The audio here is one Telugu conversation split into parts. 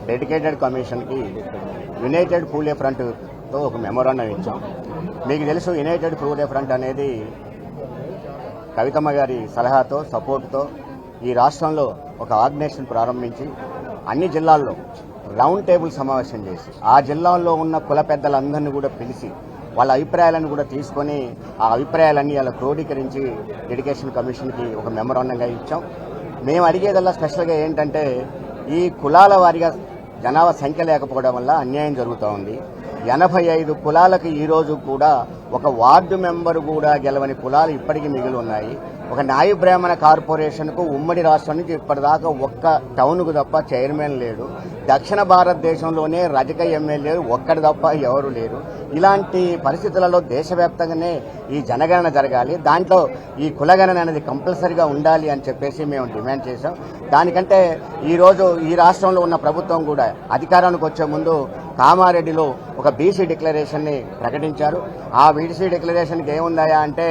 డెడికేటెడ్ కమిషన్కి యునైటెడ్ పూలే ఫ్రంట్తో ఒక మెమోరాండం ఇచ్చాం. మీకు తెలుసు, యునైటెడ్ పూలే ఫ్రంట్ అనేది కవితమ్మ గారి సలహాతో సపోర్ట్తో ఈ రాష్ట్రంలో ఒక ఆర్గనైజేషన్ ప్రారంభించి అన్ని జిల్లాల్లో రౌండ్ టేబుల్ సమావేశం చేసి ఆ జిల్లాల్లో ఉన్న కుల పెద్దలందరినీ కూడా పిలిచి వాళ్ళ అభిప్రాయాలను కూడా తీసుకొని ఆ అభిప్రాయాలన్నీ అలా క్రోడీకరించి డెడికేషన్ కమిషన్కి ఒక మెమోరాండంగా ఇచ్చాం. మేము అడిగేదల్లా స్పెషల్గా ఏంటంటే, ఈ కులాల వారిగా జనాభా సంఖ్య లేకపోవడం వల్ల అన్యాయం జరుగుతూ ఉంది. 85 కులాలకు ఈరోజు కూడా ఒక వార్డు మెంబరు కూడా గెలవని కులాలు ఇప్పటికీ మిగిలి ఉన్నాయి. ఒక న్యాయ బ్రాహ్మణ కార్పొరేషన్కు ఉమ్మడి రాష్ట్రం నుంచి ఇప్పటిదాకా ఒక్క టౌన్కు తప్ప చైర్మన్ లేడు. దక్షిణ భారతదేశంలోనే రజక ఎమ్మెల్యేలు ఒక్కడి తప్ప ఎవరు లేరు. ఇలాంటి పరిస్థితులలో దేశవ్యాప్తంగానే ఈ జనగణన జరగాలి, దాంట్లో ఈ కులగణన అనేది కంపల్సరీగా ఉండాలి అని చెప్పేసి మేము డిమాండ్ చేశాం. దానికంటే ఈరోజు ఈ రాష్ట్రంలో ఉన్న ప్రభుత్వం కూడా అధికారానికి వచ్చే ముందు కామారెడ్డిలో ఒక బీసీ డిక్లరేషన్ని ప్రకటించారు. ఆ బీసీ డిక్లరేషన్కి ఏముందాయా అంటే,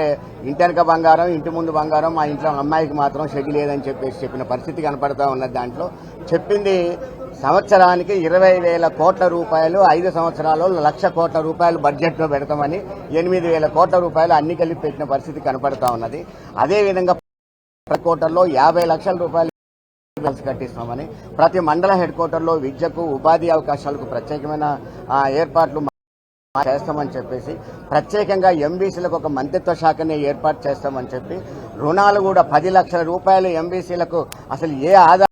ఇంటి వెనక బంగారం ఇంటి ముందు బంగారం, మా ఇంట్లో అమ్మాయికి మాత్రం చెగి లేదని చెప్పేసి చెప్పిన పరిస్థితి కనపడతా ఉన్నది. దాంట్లో చెప్పింది సంవత్సరానికి 20,000 కోట్ల రూపాయలు, 5 సంవత్సరాల్లో 1,00,000 కోట్ల రూపాయలు బడ్జెట్లో పెడతామని 8,000 కోట్ల రూపాయలు అన్ని కలిపి పెట్టిన పరిస్థితి కనపడతా ఉన్నది. అదేవిధంగా ప్రతి క్వార్టర్లో 50 లక్షల రూపాయలు కట్టిస్తామని, ప్రతి మండల హెడ్ క్వార్టర్లో విద్యకు ఉపాధి అవకాశాలకు ప్రత్యేకమైన ఏర్పాట్లు చేస్తామని చెప్పేసి, ప్రత్యేకంగా ఎంబీసీలకు ఒక మంత్రిత్వ శాఖని ఏర్పాటు చేస్తామని చెప్పి, రుణాలు కూడా 10 లక్షల రూపాయలు ఎంబీసీలకు అసలు ఏ ఆధారం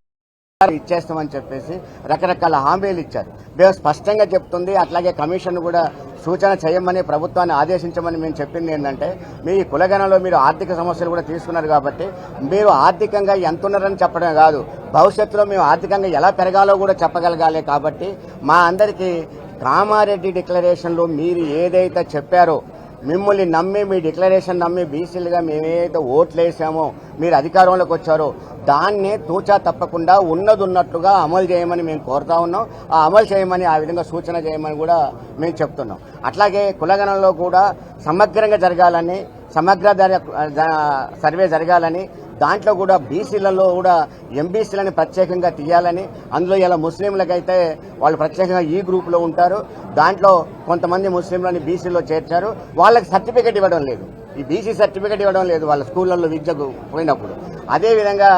ఇచ్చేస్తామని చెప్పేసి రకరకాల హామీలు ఇచ్చారు. మేము స్పష్టంగా చెప్తుంది. అట్లాగే కమిషన్ కూడా సూచన చేయమని ప్రభుత్వాన్ని ఆదేశించమని మేము చెప్పింది ఏంటంటే, మీ కులగణలో మీరు ఆర్థిక సమస్యలు కూడా తీసుకున్నారు కాబట్టి మీరు ఆర్థికంగా ఎంత ఉన్నారని చెప్పడమే కాదు, భవిష్యత్తులో మేము ఆర్థికంగా ఎలా పెరగాలో కూడా చెప్పగలగాలి. కాబట్టి మా అందరికీ కామారెడ్డి డిక్లరేషన్లో మీరు ఏదైతే చెప్పారో, మిమ్మల్ని నమ్మి మీ డిక్లరేషన్ నమ్మి బీసీలుగా మేమేదైతే ఓట్లేసామో, మీరు అధికారంలోకి వచ్చారో దాన్నే తూచా తప్పకుండా ఉన్నట్లుగా అమలు చేయమని మేము కోరుతా ఉన్నాం. ఆ అమలు చేయమని, ఆ విధంగా సూచన చేయమని కూడా మేము చెప్తున్నాం. అట్లాగే కులగణనలో కూడా సమగ్రంగా జరగాలని, సమగ్ర సర్వే జరగాలని, దాంట్లో కూడా బీసీలలో కూడా ఎంబీసీలని ప్రత్యేకంగా తీయాలని, అందులో ఇలా ముస్లింలకైతే వాళ్ళు ప్రత్యేకంగా ఈ గ్రూప్లో ఉంటారు, దాంట్లో కొంతమంది ముస్లింలని బీసీలో చేర్చారు, వాళ్ళకి సర్టిఫికెట్ ఇవ్వడం లేదు, ఈ బీసీ సర్టిఫికెట్ ఇవ్వడం లేదు వాళ్ళ స్కూళ్ళల్లో విద్యకు పోయినప్పుడు. అదేవిధంగా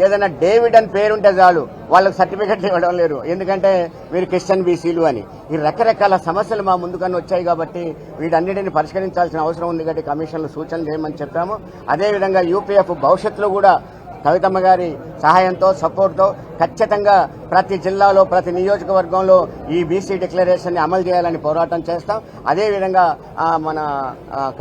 ఏదైనా డేవిడ్ అని పేరుంటే చాలు వాళ్ళకి సర్టిఫికెట్లు ఇవ్వడం లేదు, ఎందుకంటే మీరు క్రిస్టియన్ బీసీలు అని. ఈ రకరకాల సమస్యలు మా ముందుకన్నా వచ్చాయి కాబట్టి వీటన్నిటిని పరిష్కరించాల్సిన అవసరం ఉంది కాబట్టి కమిషన్లు సూచనలు చేయమని చెప్పాము. అదేవిధంగా యూపీఎఫ్ భవిష్యత్తులో కూడా కవితమ్మ గారి సహాయంతో సపోర్ట్తో ఖచ్చితంగా ప్రతి జిల్లాలో ప్రతి నియోజకవర్గంలో ఈ బీసీ డిక్లరేషన్ని అమలు చేయాలని పోరాటం చేస్తాం. అదేవిధంగా మన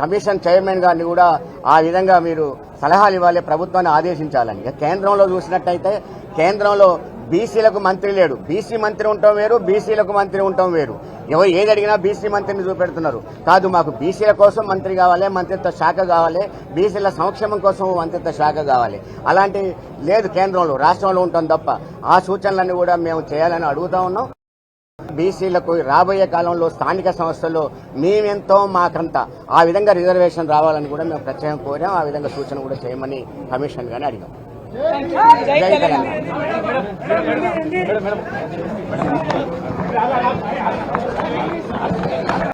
కమిషన్ చైర్మన్ గారిని కూడా ఆ విధంగా మీరు సలహాలు ఇవ్వాలి, ప్రభుత్వాన్ని ఆదేశించాలని. కేంద్రంలో చూసినట్టయితే కేంద్రంలో బీసీలకు మంత్రి లేడు, బీసీ మంత్రి ఉండటం వేరు, బీసీలకు మంత్రి ఉండటం వేరు. ఎవరు ఏది అడిగినా బీసీ మంత్రిని చూపెడుతున్నారు. కాదు, మాకు బీసీల కోసం మంత్రి కావాలి, మంత్రిత్వ శాఖ కావాలి, బీసీల సంక్షేమం కోసం మంత్రిత్వ శాఖ కావాలి. అలాంటి లేదు కేంద్రంలో, రాష్ట్రంలో ఉంటాం తప్ప. ఆ సూచనలన్నీ కూడా మేము చేయాలని అడుగుతా ఉన్నాం. బీసీలకు రాబోయే కాలంలో స్థానిక సంస్థల్లో మేమెంతో మాకంతా ఆ విధంగా రిజర్వేషన్ రావాలని కూడా మేము ప్రత్యేకంగా కోరాం. ఆ విధంగా సూచన కూడా చేయమని కమిషన్ గానే అడిగాం. జై తెలంగాణ.